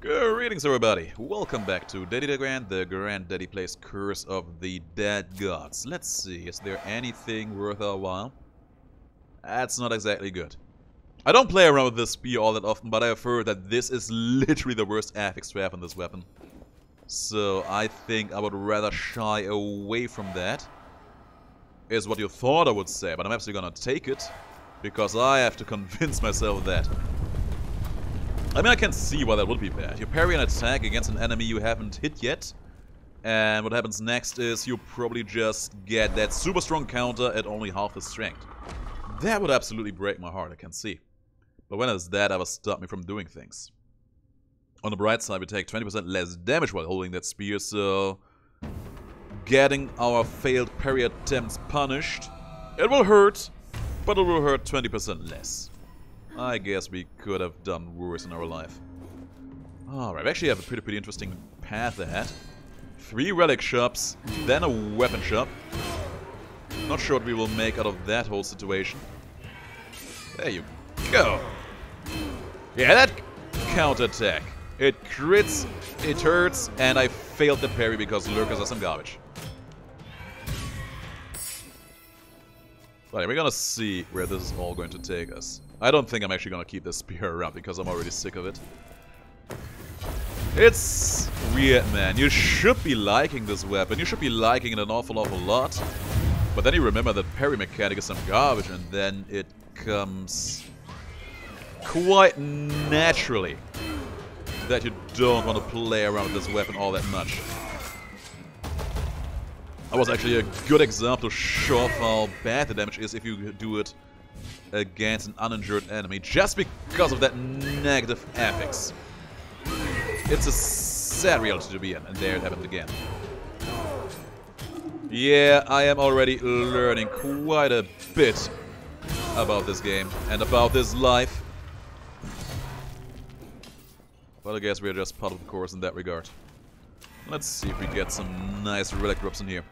Greetings everybody, welcome back to DeGrand, the Granddaddy Plays Curse of the Dead Gods. Let's see, is there anything worth our while? That's not exactly good. I don't play around with this spear all that often, but I have heard that this is literally the worst affix to have on this weapon. So I think I would rather shy away from that. Is what you thought I would say, but I'm actually gonna take it, because I have to convince myself of that. I mean, I can see why that would be bad. You parry an attack against an enemy you haven't hit yet, and what happens next is you probably just get that super strong counter at only half the strength. That would absolutely break my heart, I can see. But when does that ever stop me from doing things? On the bright side, we take 20% less damage while holding that spear, so getting our failed parry attempts punished. It will hurt, but it will hurt 20% less. I guess we could have done worse in our life. Alright, we actually have a pretty interesting path ahead. 3 relic shops, then a weapon shop. Not sure what we will make out of that whole situation. There you go. Yeah, that counterattack. It crits, it hurts, and I failed the parry because lurkers are some garbage. But we're gonna see where this is all going to take us. I don't think I'm actually gonna keep this spear around because I'm already sick of it. It's weird, man. You should be liking this weapon. You should be liking it an awful lot. But then you remember that parry mechanic is some garbage, and then it comes quite naturally that you don't want to play around with this weapon all that much. That was actually a good example to show off how bad the damage is if you do it against an uninjured enemy, just because of that negative affix. It's a sad reality to be in, and there it happened again. Yeah, I am already learning quite a bit about this game and about this life. But I guess we're just part of the course in that regard. Let's see if we get some nice relic drops in here.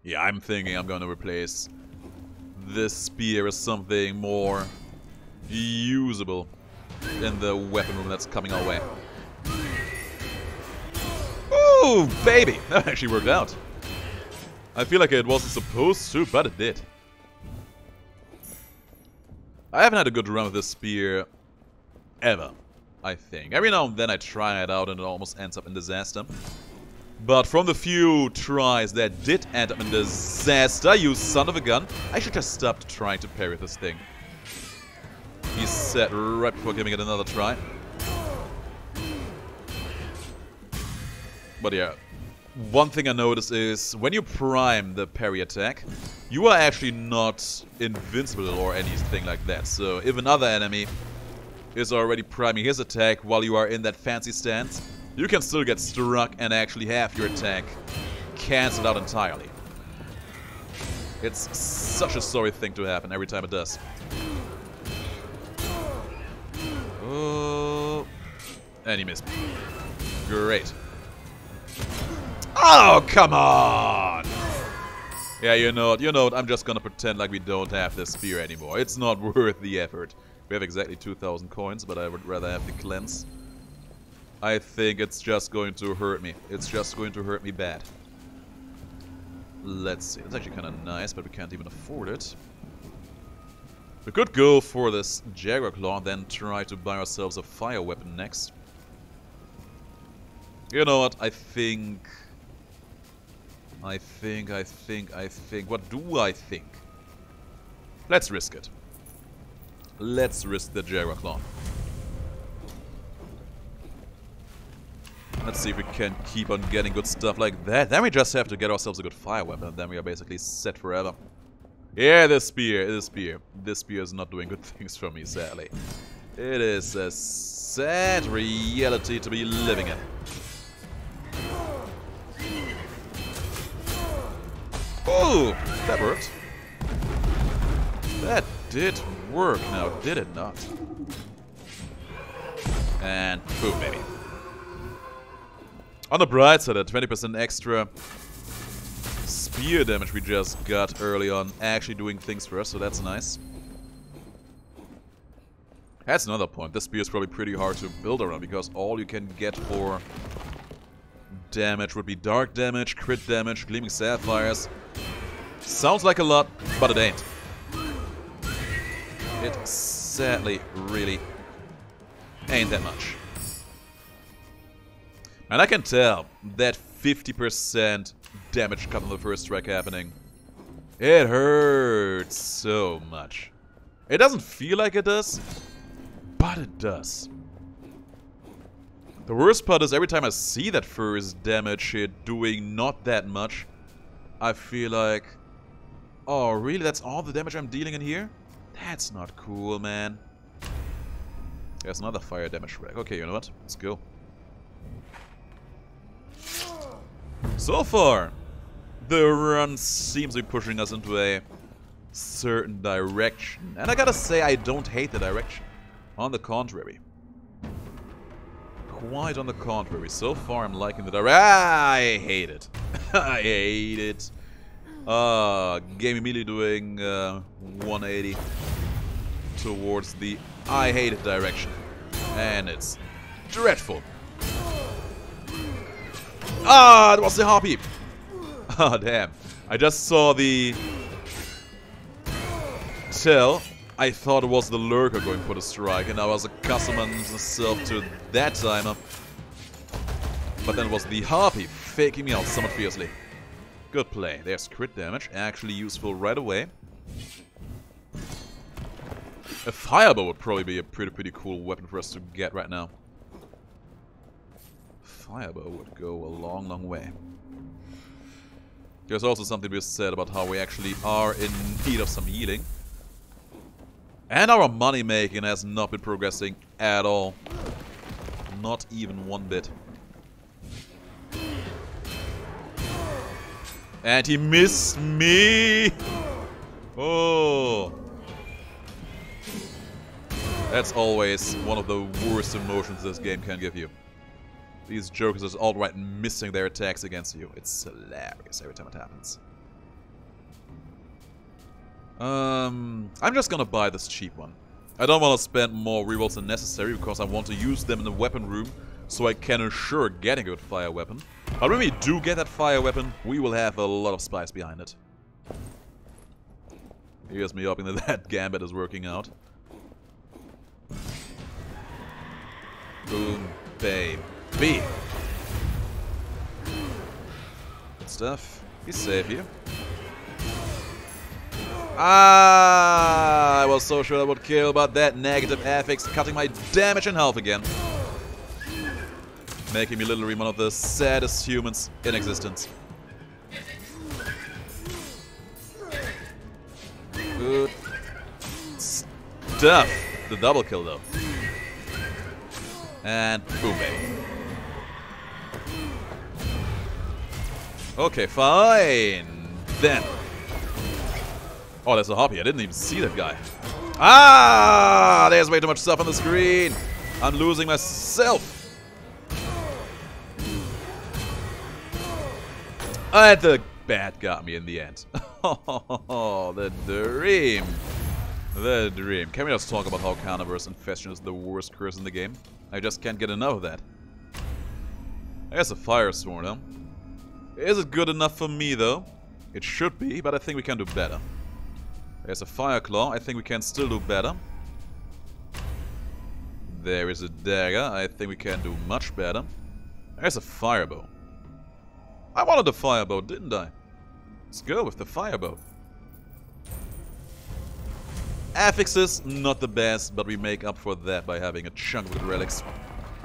Yeah, I'm thinking I'm gonna replace this spear with something more usable in the weapon room that's coming our way. Ooh, baby! That actually worked out. I feel like it wasn't supposed to, but it did. I haven't had a good run with this spear ever, I think. Every now and then I try it out and it almost ends up in disaster. But from the few tries that did end up in disaster, you son of a gun, I should just stop trying to parry this thing. He said right before giving it another try. But yeah, one thing I noticed is when you prime the parry attack, you are actually not invincible or anything like that. So if another enemy is already priming his attack while you are in that fancy stance, you can still get struck and actually have your attack cancelled out entirely. It's such a sorry thing to happen every time it does. Oh, and he missed me. Great. Oh, come on! Yeah, you know what, I'm just gonna pretend like we don't have this spear anymore. It's not worth the effort. We have exactly 2,000 coins, but I would rather have the cleanse. I think it's just going to hurt me. It's just going to hurt me bad. Let's see. It's actually kind of nice, but we can't even afford it. We could go for this Jaguar Claw, then try to buy ourselves a fire weapon next. You know what? I think... What do I think? Let's risk it. Let's risk the Jaguar Claw. Let's see if we can keep on getting good stuff like that. Then we just have to get ourselves a good fire weapon, and then we are basically set forever. Yeah, this spear is not doing good things for me, sadly. It is a sad reality to be living in. Oh, that worked. That did work now, did it not? And boom, baby. On the bright side, that 20% extra spear damage we just got early on actually doing things for us, so that's nice. That's another point. This spear is probably pretty hard to build around because all you can get for damage would be dark damage, crit damage, gleaming sapphires. Sounds like a lot, but it ain't. It sadly really ain't that much. And I can tell that 50% damage cut on the first strike happening. It hurts so much. It doesn't feel like it does, but it does. The worst part is every time I see that first damage hit doing not that much, I feel like, oh really, that's all the damage I'm dealing in here? That's not cool, man. There's another fire damage rack. Okay, you know what? Let's go. So far, the run seems to be pushing us into a certain direction. And I gotta say, I don't hate the direction. On the contrary. Quite on the contrary. So far, I'm liking the direction. I hate it. I hate it. Game immediately doing 180 towards the I hate it direction. And it's dreadful. Ah, it was the harpy. Ah, damn. I just saw the tail. I thought it was the lurker going for the strike, and I was accustoming myself to that timer. But then it was the harpy faking me out somewhat fiercely. Good play. There's crit damage, actually useful right away. A firebow would probably be a pretty cool weapon for us to get right now. Firebow would go a long way. There's also something to be said about how we actually are in need of some healing. And our money making has not been progressing at all. Not even one bit. And he missed me! Oh! That's always one of the worst emotions this game can give you. These jokers are outright missing their attacks against you. It's hilarious every time it happens. I'm just gonna buy this cheap one. I don't want to spend more rerolls than necessary because I want to use them in the weapon room so I can ensure getting a good fire weapon. But when we do get that fire weapon, we will have a lot of spice behind it. Here's me hoping that that gambit is working out. Boom, babe. B. Good stuff. Be safe here. Ah, I was so sure that would kill, but that negative affix cutting my damage in half again. Making me literally one of the saddest humans in existence. Good stuff. The double kill though. And boom, baby. Okay, fine. Then. Oh, there's a harpy. I didn't even see that guy. Ah! There's way too much stuff on the screen. I'm losing myself. And the bat got me in the end. Oh, the dream. The dream. Can we just talk about how Carnivorous Infestation is the worst curse in the game? I just can't get enough of that. I guess a Fire Sword, huh? Is it good enough for me, though? It should be, but I think we can do better. There's a Fire Claw. I think we can still do better. There is a Dagger. I think we can do much better. There's a Firebow. I wanted a Firebow, didn't I? Let's go with the Firebow. Affixes, not the best, but we make up for that by having a chunk of good relics.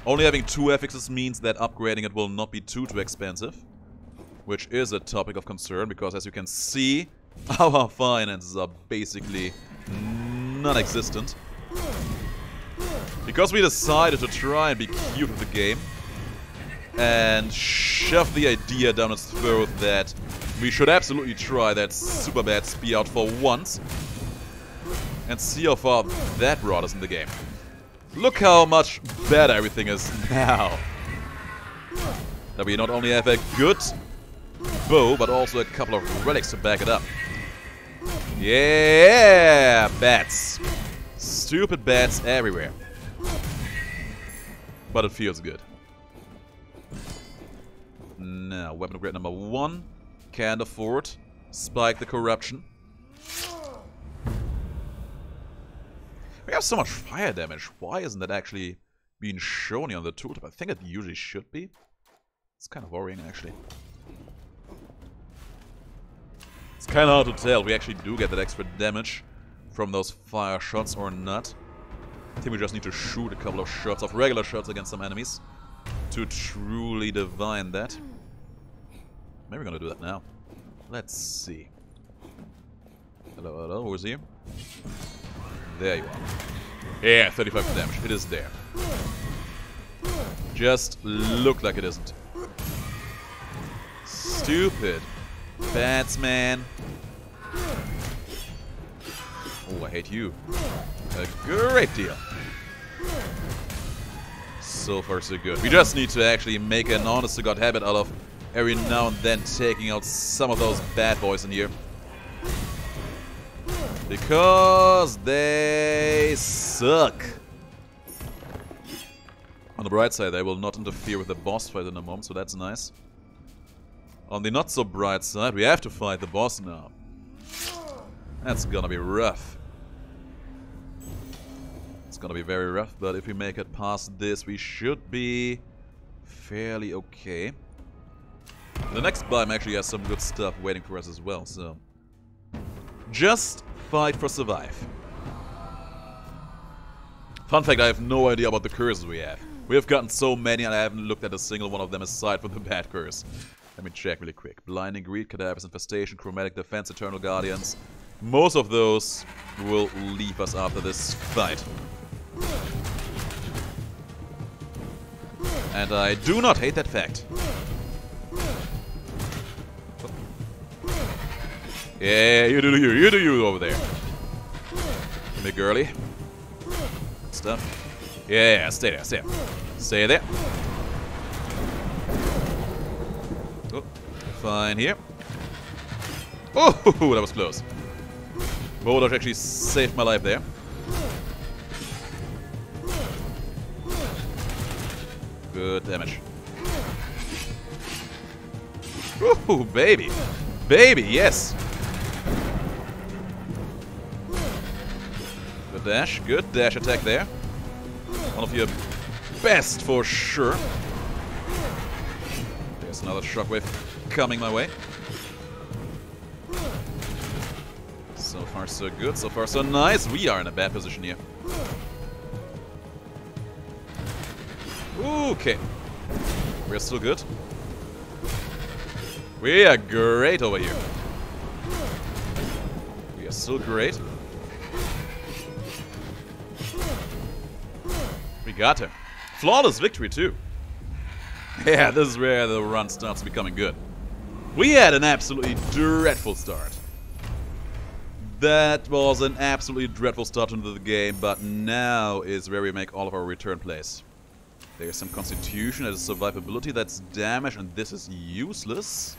Only having 2 affixes means that upgrading it will not be too expensive. Which is a topic of concern, because as you can see, our finances are basically non-existent. Because we decided to try and be cute with the game. And shove the idea down its throat that we should absolutely try that super bad spear out for once. And see how far that brought us in the game. Look how much better everything is now. That we not only have a good bow, but also a couple of relics to back it up. Yeah, bats. Stupid bats everywhere. But it feels good. Now, weapon upgrade number 1. Can't afford. Spike the corruption. We have so much fire damage. Why isn't that actually being shown here on the tooltip? I think it usually should be. It's kind of worrying, actually. It's kind of hard to tell. We actually do get that extra damage from those fire shots or not. I think we just need to shoot a couple of shots of regular shots against some enemies to truly divine that. Maybe we're gonna do that now. Let's see. Hello, hello, who's here? There you are. Yeah, 35 damage. It is there. Just look like it isn't. Stupid batsman. Oh, I hate you. A great deal. So far, so good. We just need to actually make an honest-to-God habit out of every now and then taking out some of those bad boys in here. Because they suck. On the bright side, they will not interfere with the boss fight in a moment, so that's nice. On the not so bright side, we have to fight the boss now. That's gonna be rough. It's gonna be very rough, but if we make it past this, we should be fairly okay. The next biome actually has some good stuff waiting for us as well, so just fight for survive. Fun fact, I have no idea about the curses we have. We have gotten so many and I haven't looked at a single one of them aside from the bad curse. Let me check really quick. Blinding Greed, Cadavers, Infestation, Chromatic Defense, Eternal Guardians. Most of those will leave us after this fight. And I do not hate that fact. Yeah, you do you over there. Come here, girly. Good stuff. Yeah, stay there, stay there. Stay there. Oh, fine here. Oh, that was close. Maddog actually saved my life there. Good damage. Ooh, baby. Baby, yes. Good dash attack there. One of your best for sure. There's another shockwave coming my way. So far so good, so far so nice. We are in a bad position here. Okay. We're still good. We are great over here. We are still great. We got him. Flawless victory too. Yeah, this is where the run starts becoming good. We had an absolutely dreadful start. That was an absolutely dreadful start into the game, but now is where we make all of our return plays. There's some constitution, there's survivability, that's damage, and this is useless.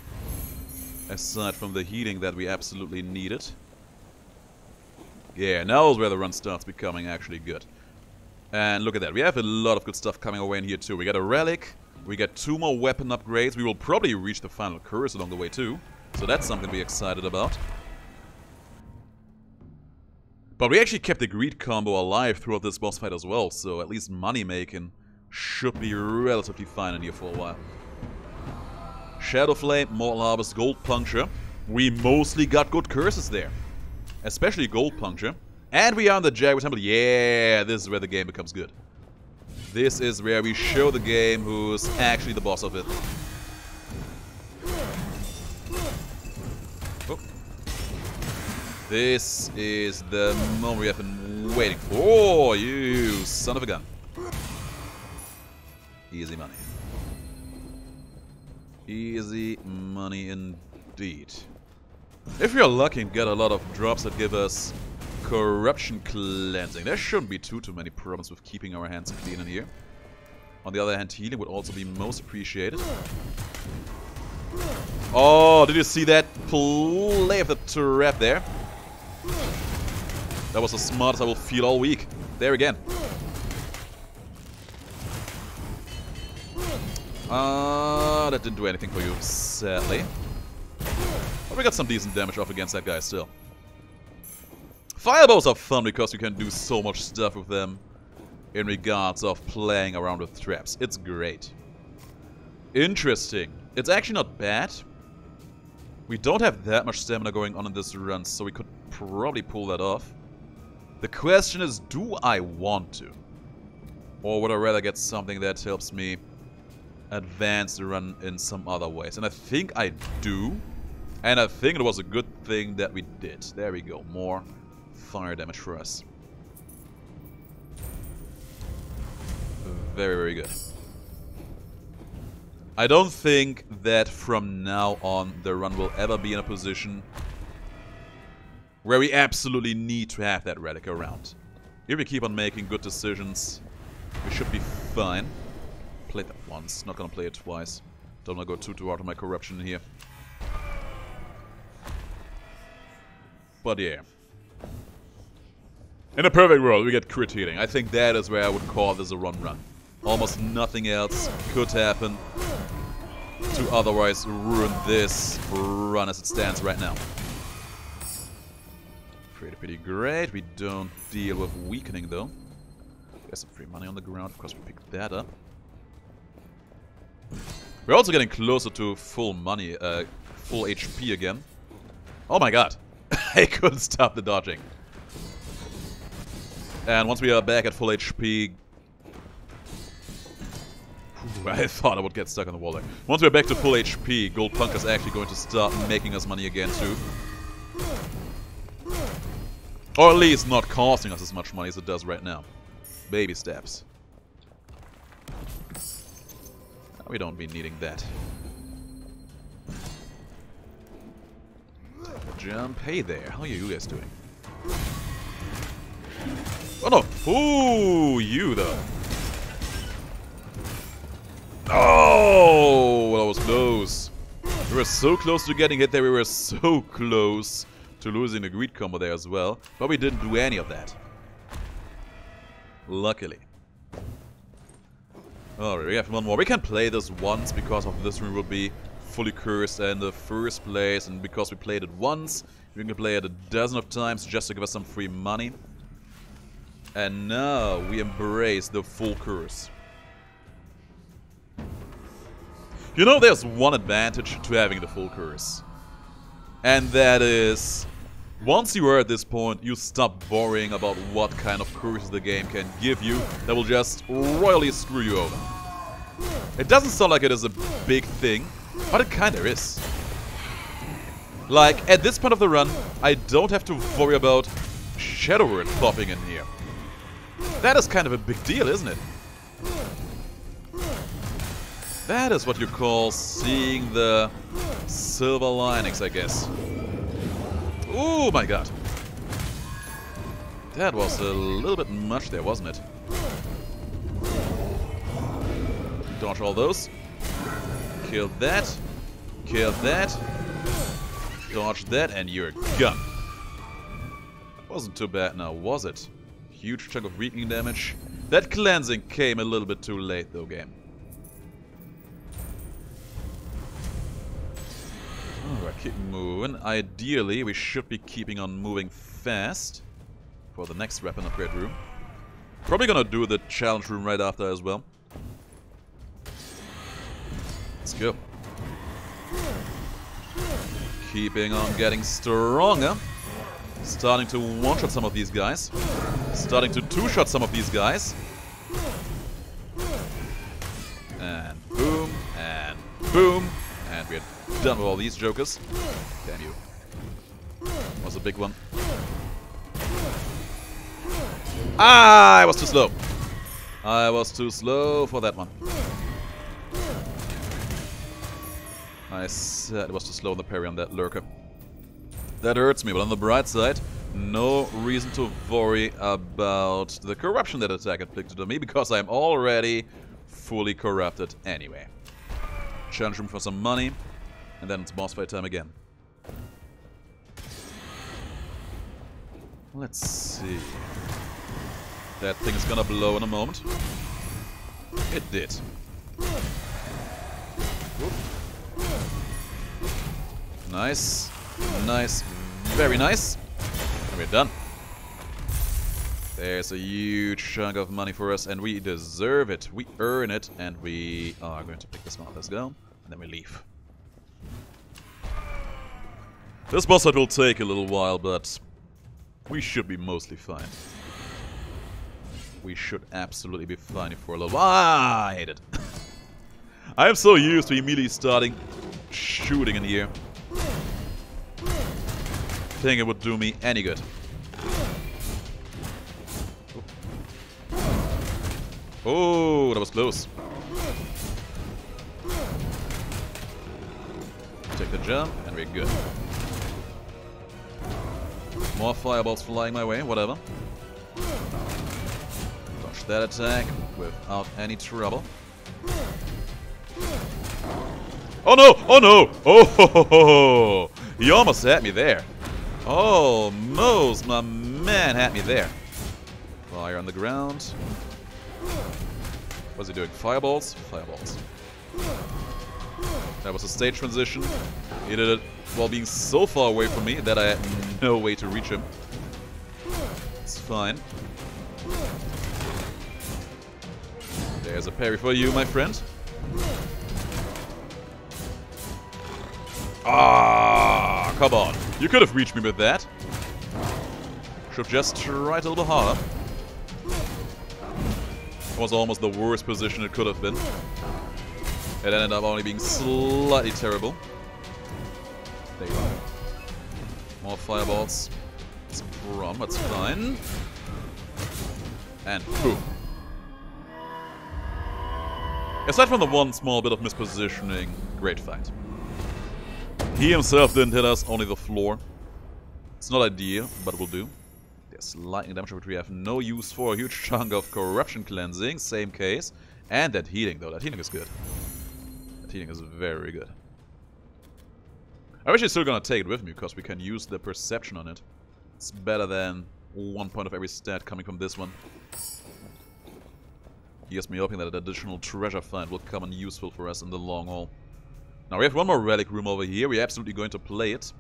Aside from the healing that we absolutely needed. Yeah, now is where the run starts becoming actually good. And look at that, we have a lot of good stuff coming our way in here too. We got a relic, we got 2 more weapon upgrades, we will probably reach the final curse along the way too. So that's something to be excited about. But we actually kept the greed combo alive throughout this boss fight as well, so at least money making should be relatively fine in here for a while. Shadow Flame, Mortal Harvest, Gold Puncture. We mostly got good curses there. Especially Gold Puncture. And we are in the Jaguar Temple. Yeah, this is where the game becomes good. This is where we show the game who's actually the boss of it. Oh. This is the moment we have been waiting for. Oh, you son of a gun. Easy money. Easy money indeed. If we are lucky and get a lot of drops that give us corruption cleansing, there shouldn't be too many problems with keeping our hands clean in here. On the other hand, healing would also be most appreciated. Oh, did you see that play of the trap there? That was the smartest I will feel all week. There again. That didn't do anything for you, sadly. But we got some decent damage off against that guy still. Firebows are fun because you can do so much stuff with them in regards of playing around with traps. It's great. Interesting. It's actually not bad. We don't have that much stamina going on in this run, so we could probably pull that off. The question is, do I want to? Or would I rather get something that helps me advance the run in some other ways? And I think I do. And I think it was a good thing that we did. There we go. More fire damage for us. Very, very good. I don't think that from now on the run will ever be in a position where we absolutely need to have that relic around. If we keep on making good decisions, we should be fine. Played that once, not gonna play it twice. Don't wanna go too hard on my corruption here. But yeah. In a perfect world, we get crit healing. I think that is where I would call this a run. Almost nothing else could happen to otherwise ruin this run as it stands right now. Pretty great. We don't deal with weakening though. There's some free money on the ground. Of course, we picked that up. We're also getting closer to full money, full HP again. Oh my god. I couldn't stop the dodging. And once we are back at full HP... I thought I would get stuck on the wall there. Once we're back to full HP, Gold Punk is actually going to start making us money again too. Or at least not costing us as much money as it does right now. Baby steps. We don't be needing that. Jump. Hey there. How are you guys doing? Oh no! Ooh, you though. Oh, well, that was close. We were so close to getting hit there. We were so close to losing the greed combo there as well. But we didn't do any of that. Luckily. Alright, we have one more. We can play this once because of this room will be fully cursed in the first place. And because we played it once, we can play it a dozen of times just to give us some free money. And now we embrace the full curse. You know, there's one advantage to having the full curse. And that is, once you are at this point, you stop worrying about what kind of curses the game can give you that will just royally screw you over. It doesn't sound like it is a big thing, but it kinda is. Like, at this point of the run, I don't have to worry about Shadow Word popping in here. That is kind of a big deal, isn't it? That is what you call seeing the silver linings, I guess. Oh my god. That was a little bit much there, wasn't it? Dodge all those. Kill that. Kill that. Dodge that, and you're gone. Wasn't too bad now, was it? Huge chunk of weakening damage. That cleansing came a little bit too late, though, game. Alright, keep moving. Ideally, we should be keeping on moving fast for the next weapon upgrade room. Probably gonna do the challenge room right after as well. Let's go. Keeping on getting stronger. Starting to one-shot some of these guys. Starting to two-shot some of these guys. And boom, and boom. And we're done with all these jokers. Damn you. Was a big one. Ah, I was too slow. I was too slow for that one. I said it was too slow on the parry on that lurker. That hurts me, but on the bright side, no reason to worry about the corruption that attack inflicted on me, because I'm already fully corrupted anyway. Challenge room for some money, and then it's boss fight time again. Let's see. That thing is gonna blow in a moment. It did. Whoop. Nice. Nice. Very nice. And we're done. There's a huge chunk of money for us, and we deserve it. We earn it, and we are going to pick this one up. Let's go. And then we leave. This boss fight will take a little while, but we should be mostly fine. We should absolutely be fine for a little while. Ah, I hate it. I am so used to immediately starting shooting in here. Think it would do me any good. Oh, that was close. Take the jump, and we're good. More fireballs flying my way, whatever. Dodge that attack without any trouble. Oh no! Oh no! Oh ho ho ho! He almost had me there. Almost, my man had me there. Fire on the ground. What's he doing? Fireballs? Fireballs. That was a stage transition. He did it while being so far away from me that I had no way to reach him. It's fine. There's a parry for you, my friend. Ah, come on. You could have reached me with that. Should just try it a little harder. It was almost the worst position it could have been. It ended up only being slightly terrible. There you go. More fireballs. It's from, that's fine. And boom. Aside from the one small bit of mispositioning, great fight. He himself didn't hit us, only the floor. It's not ideal, but it will do. There's lightning damage, which we have no use for. A huge chunk of corruption cleansing, same case. And that healing, though. That healing is good. That healing is very good. I'm actually still gonna take it with me, because we can use the perception on it. It's better than 1 point of every stat coming from this one. Here's me hoping that an additional treasure find will come in useful for us in the long haul. Now we have one more relic room over here. We're absolutely going to play it.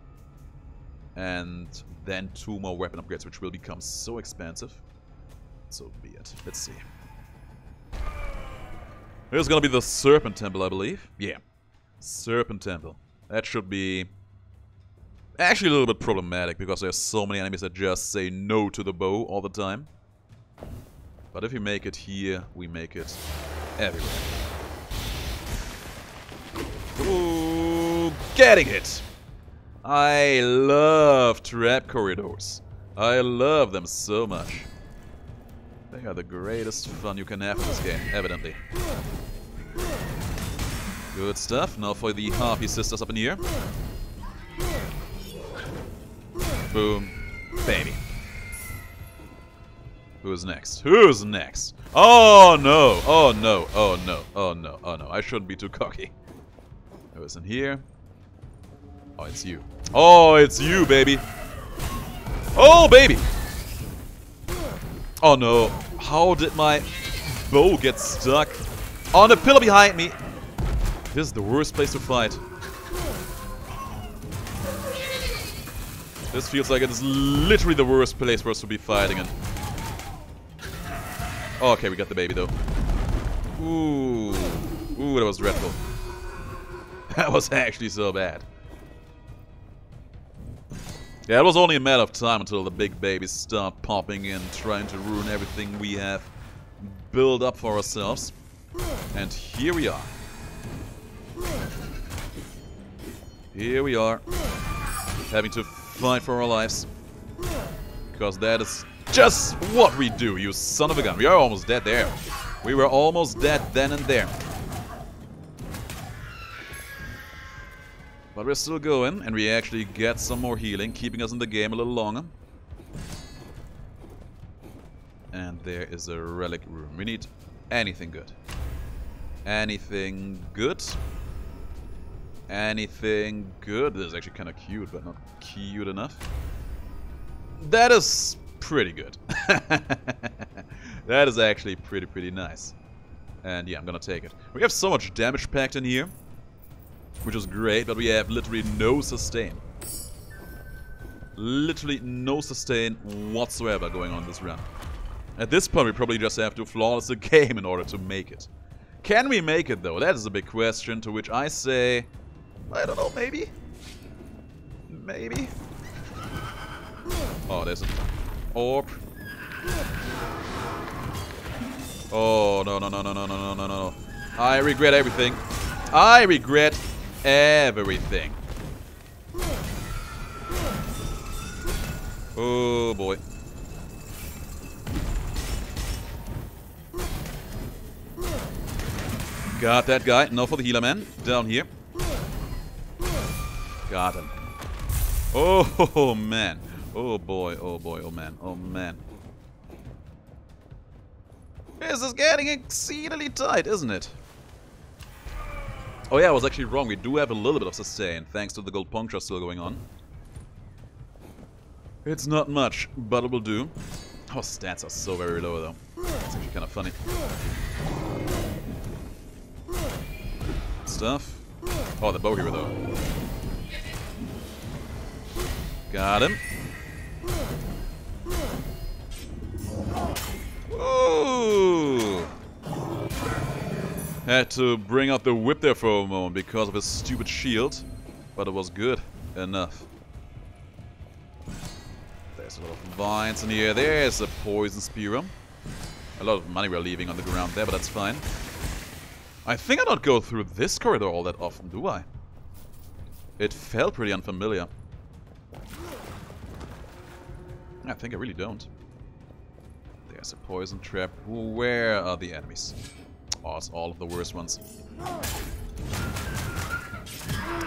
And then 2 more weapon upgrades, which will become so expensive. So be it. Let's see. There's gonna be the Serpent Temple, I believe. Yeah. Serpent Temple. That should be actually a little bit problematic, because there's so many enemies that just say no to the bow all the time. But if we make it here, we make it everywhere. Ooh, getting it! I love trap corridors. I love them so much. They are the greatest fun you can have in this game, evidently. Good stuff. Now for the Harpy sisters up in here. Boom. Baby. Who's next? Who's next? Oh no! Oh no! Oh no! Oh no! Oh no! I shouldn't be too cocky. Who is in here? Oh, it's you. Oh, it's you, baby! Oh, baby! Oh no! How did my bow get stuck on the pillar behind me? This is the worst place to fight. This feels like it is literally the worst place for us to be fighting in. Oh, okay, we got the baby though. Ooh. Ooh, that was dreadful. That was actually so bad. Yeah, it was only a matter of time until the big babies start popping in, trying to ruin everything we have built up for ourselves. And here we are. Here we are. Having to fight for our lives. Because that is just what we do, you son of a gun. We are almost dead there. We were almost dead then and there. But we're still going, and we actually get some more healing, keeping us in the game a little longer. And there is a relic room. We need anything good. Anything good? Anything good? This is actually kind of cute, but not cute enough. That is pretty good. That is actually pretty nice. And yeah, I'm gonna take it. We have so much damage packed in here, which is great, but we have literally no sustain. Literally no sustain whatsoever going on this run. At this point, we probably just have to flawless the game in order to make it. Can we make it, though? That is a big question, to which I say... I don't know, maybe? Maybe? Oh, there's an orb. Oh, no. I regret everything. I regret everything. Oh, boy. Got that guy. No for the healer man. Down here. Got him. Oh, man. Oh, boy. Oh, boy. Oh, man. Oh, man. This is getting exceedingly tight, isn't it? Oh, yeah, I was actually wrong. We do have a little bit of sustain, thanks to the gold puncture still going on. It's not much, but it will do. Our stats are so very low, though. It's actually kind of funny. Stuff. Oh, the bow hero, though. Got him. Ooh. Had to bring out the whip there for a moment because of his stupid shield, but it was good enough. There's a lot of vines in here. There's a poison spear. A lot of money we're leaving on the ground there, but that's fine. I think I don't go through this corridor all that often, do I? It felt pretty unfamiliar. I think I really don't. There's a poison trap. Where are the enemies? Oh, it's all of the worst ones.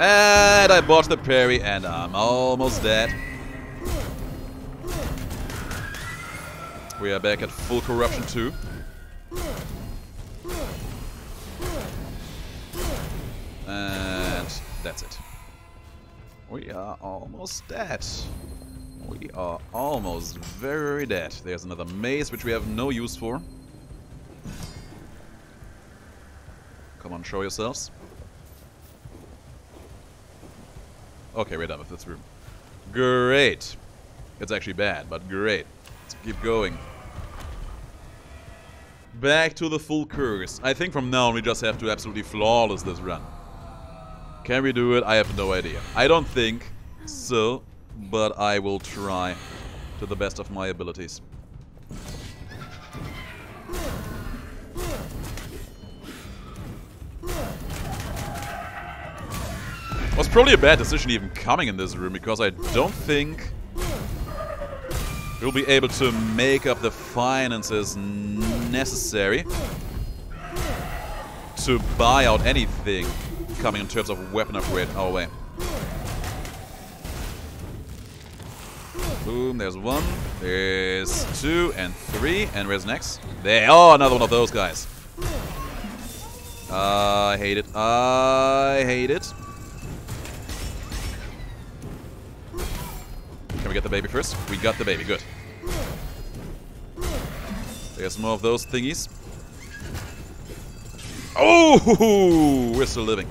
And I botched the parry, and I'm almost dead. We are back at full corruption too. And that's it. We are almost dead. We are almost very dead. There's another maze which we have no use for. Come on, show yourselves. Okay, we're done with this room. Great. It's actually bad, but great. Let's keep going. Back to the full curse. I think from now on we just have to absolutely flawless this run. Can we do it? I have no idea. I don't think so, but I will try to the best of my abilities. It was probably a bad decision even coming in this room, because I don't think we'll be able to make up the finances necessary to buy out anything coming in terms of weapon upgrade our way. Boom, there's one, there's two, and three, and where's next? There, oh, another one of those guys. I hate it, I hate it. Can we get the baby first? We got the baby, good. There's more of those thingies. Oh, we're still living.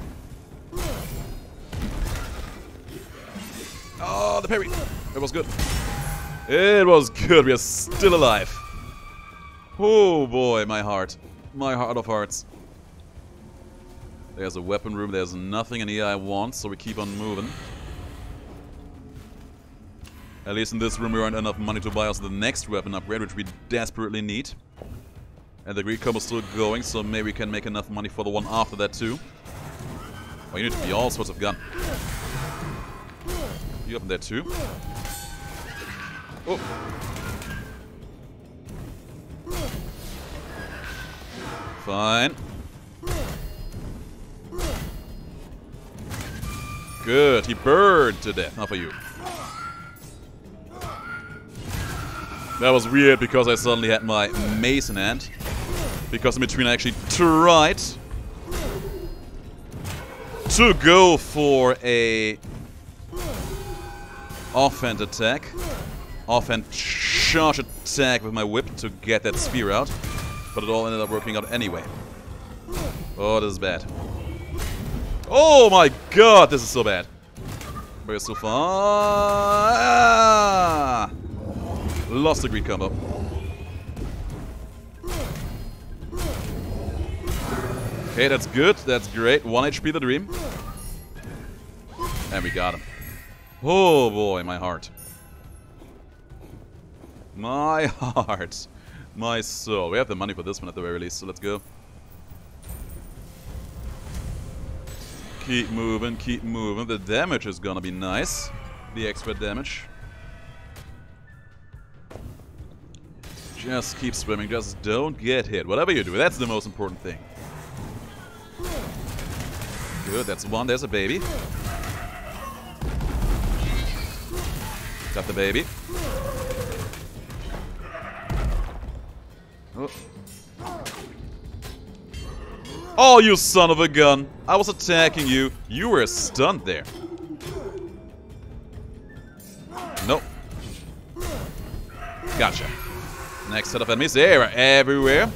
Oh, the parry. It was good. It was good. We are still alive. Oh boy, my heart. My heart of hearts. There's a weapon room. There's nothing in here I want, so we keep on moving. At least in this room we earned enough money to buy us the next weapon upgrade, which we desperately need. And the Greek combo is still going, so maybe we can make enough money for the one after that too. Oh, you need to be all sorts of gun. You up in there too? Oh. Fine. Good, he burned to death. Not for you. That was weird because I suddenly had my mace in hand. Because in between I actually tried to go for a offhand attack. offhand charge attack with my whip to get that sphere out. But it all ended up working out anyway. Oh, this is bad. Oh my god, this is so bad. We're so far. Ah! Lost the greed combo. Okay, that's good. That's great. 1 HP the dream. And we got him. Oh boy, my heart. My heart. My soul. We have the money for this one at the very least, so let's go. Keep moving, keep moving. The damage is gonna be nice. The extra damage. Just keep swimming, just don't get hit. Whatever you do, that's the most important thing. Good, that's one. There's a baby. Got the baby. Oh. Oh, you son of a gun! I was attacking you. You were stunned there. Nope. Gotcha. Next set of enemies. They are everywhere.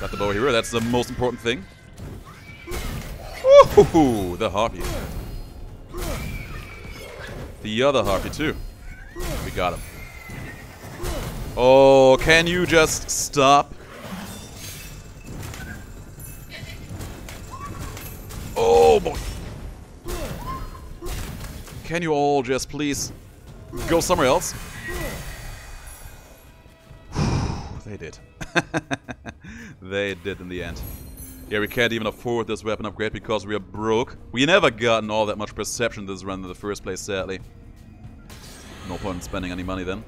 Got the bow hero. That's the most important thing. Woohoo! The harpy. The other harpy too. We got him. Oh, can you just stop? Oh boy. Can you all just please go somewhere else? They did. They did in the end. Yeah, we can't even afford this weapon upgrade because we are broke. We never gotten all that much perception this run in the first place, sadly. No point in spending any money then.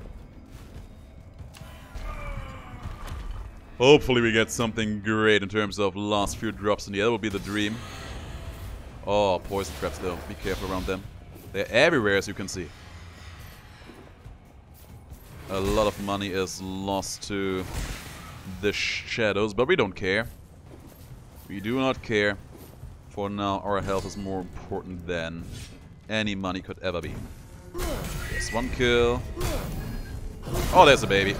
Hopefully we get something great in terms of last few drops in the air. That would be the dream. Oh, poison traps though. Be careful around them. They're everywhere, as you can see. A lot of money is lost to the shadows, but we don't care. We do not care. For now, our health is more important than any money could ever be. There's one kill. Oh, there's a baby.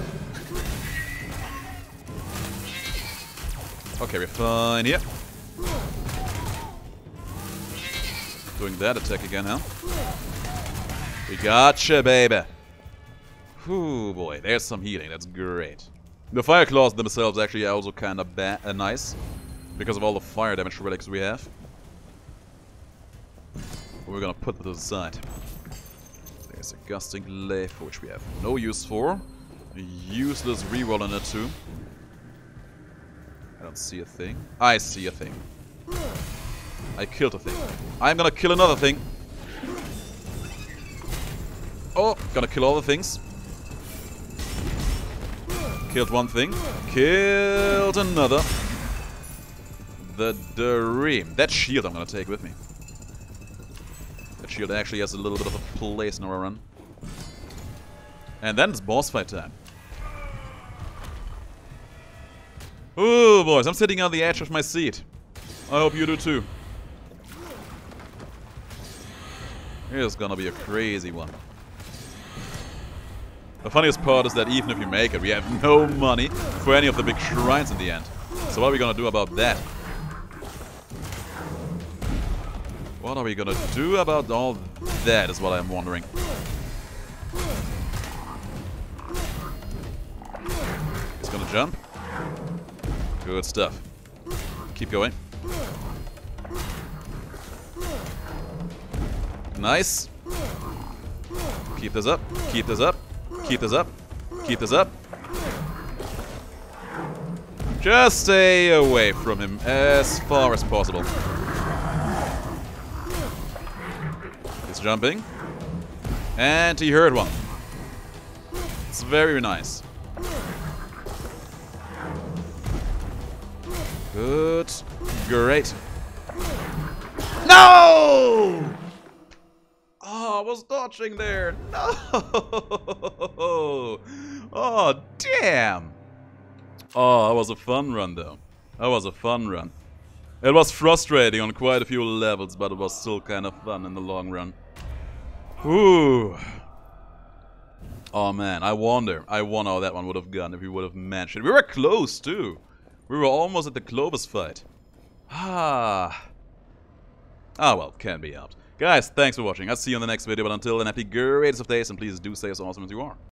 Okay, we're fine here. Doing that attack again, huh? We gotcha, baby. Whew, boy, there's some healing. That's great. The fire claws themselves actually are also kind of nice because of all the fire damage relics we have. We're gonna put them to the side. There's a gusting glaive for which we have no use for. A useless reroll on it too. I don't see a thing. I see a thing. I killed a thing. I'm gonna kill another thing. Oh, gonna kill all the things. Killed one thing. Killed another. The dream. That shield I'm gonna take with me. That shield actually has a little bit of a place in our run. And then it's boss fight time. Ooh, boys, I'm sitting on the edge of my seat. I hope you do too. Here's gonna be a crazy one. The funniest part is that even if you make it, we have no money for any of the big shrines in the end. So what are we gonna do about that? What are we gonna do about all that is what I'm wondering. He's gonna jump. Good stuff. Keep going. Nice. Keep this up. Keep this up. Keep this up. Keep this up. Just stay away from him as far as possible. He's jumping. And he heard one. It's very nice. Good. Great. No! Oh, I was dodging there. No! Oh, damn. Oh, that was a fun run, though. That was a fun run. It was frustrating on quite a few levels, but it was still kind of fun in the long run. Ooh. Oh man, I wonder how that one would have gone if we would have managed it. We were close too. We were almost at the Clovis fight. Ah. Ah well, can be helped. Guys, thanks for watching. I'll see you in the next video, but until then, happy greatest of days, and please do stay as awesome as you are.